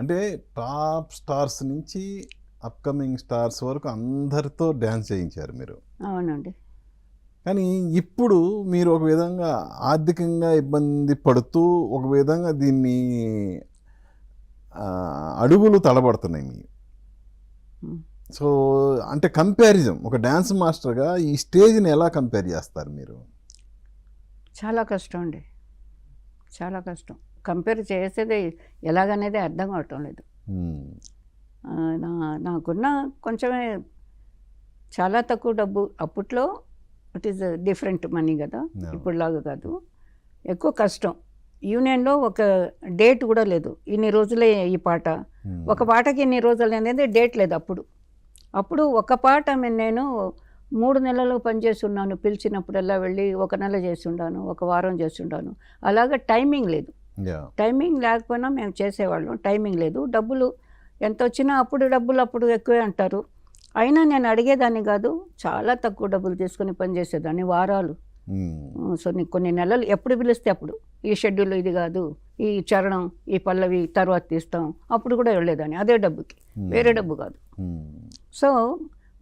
అంటే top stars నుంచి upcoming stars వరకు అందరితో డ్యాన్స్ చేయించారు మీరు. అవునండి. కానీ ఇప్పుడు మీరు ఒక విధంగా ఆర్థికంగా ఇబ్బంది పడుతూ ఒక విధంగా దీన్ని అడుగులు తడబడుతున్నాయి మీ. హ్మ్. సో అంటే కంపారిజన్ ఒక డ్యాన్స్ మాస్టర్గా ఈ స్టేజ్ని ఎలా కంపేర్ చేస్తారు మీరు? చాలా కష్టం అండి. చాలా కష్టం. కంపేర్ చేసేది ఎలాగనేది అర్థం కావటం లేదు. నాకున్న కొంచెమే చాలా తక్కువ డబ్బు అప్పట్లో. ఇట్ ఈస్ డిఫరెంట్ మనీ కదా, ఇప్పుడులాగా కాదు. ఎక్కువ కష్టం. యూనియన్లో ఒక డేట్ కూడా లేదు, ఇన్ని రోజులే ఈ పాట, ఒక పాటకి ఇన్ని రోజులు అనేది డేట్ లేదు అప్పుడు. అప్పుడు ఒక పాట నేను 3 నెలలు పనిచేసి ఉన్నాను. పిలిచినప్పుడల్లా వెళ్ళి 1 నెల చేసి ఉండాను, 1 వారం చేసి ఉండాను. అలాగా టైమింగ్ లేదు. టైమింగ్ లేకపోయినా మేము చేసేవాళ్ళం. టైమింగ్ లేదు. డబ్బులు ఎంత వచ్చినా అప్పుడు ఎక్కువే అంటారు. అయినా నేను అడిగేదాన్ని కాదు, చాలా తక్కువ డబ్బులు తీసుకొని పనిచేసేదాన్ని వారాలు. సో కొన్ని నెలలు ఎప్పుడు పిలిస్తే అప్పుడు, ఈ షెడ్యూల్ ఇది కాదు, ఈ చరణం ఈ పల్లవి తర్వాత తీస్తాం, అప్పుడు కూడా వెళ్ళేదాన్ని అదే డబ్బుకి, వేరే డబ్బు కాదు. సో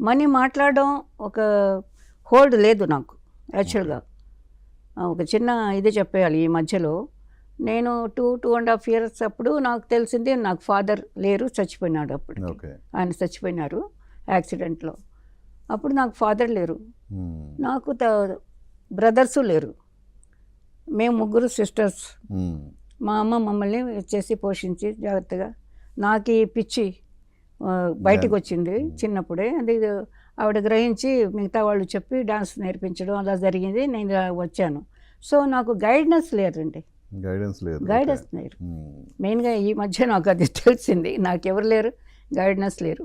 మనీ మాట్లాడడం ఒక హోల్డ్ లేదు నాకు యాక్చువల్గా. ఒక చిన్న ఇది చెప్పేయాలి ఈ మధ్యలో. నేను 2.5 years అప్పుడు నాకు తెలిసింది, నాకు ఫాదర్ లేరు, చచ్చిపోయినాడు. అప్పుడు ఆయన చచ్చిపోయినారు యాక్సిడెంట్లో. అప్పుడు నాకు ఫాదర్ లేరు, నాకు బ్రదర్సు లేరు. మేము 3 సిస్టర్స్. మా అమ్మ మమ్మల్ని చేసి పోషించి జాగ్రత్తగా. నాకు ఈ పిచ్చి బయటకు వచ్చింది చిన్నప్పుడే. అది ఆవిడ గ్రహించి మిగతా వాళ్ళు చెప్పి డాన్స్ నేర్పించడం అలా జరిగింది. నేను వచ్చాను. సో నాకు గైడెన్స్ లేరండి. గైడెన్స్ లేరు మెయిన్గా. ఈ మధ్య నాకు అది తెలిసింది, నాకెవరు లేరు, గైడెన్స్ లేరు.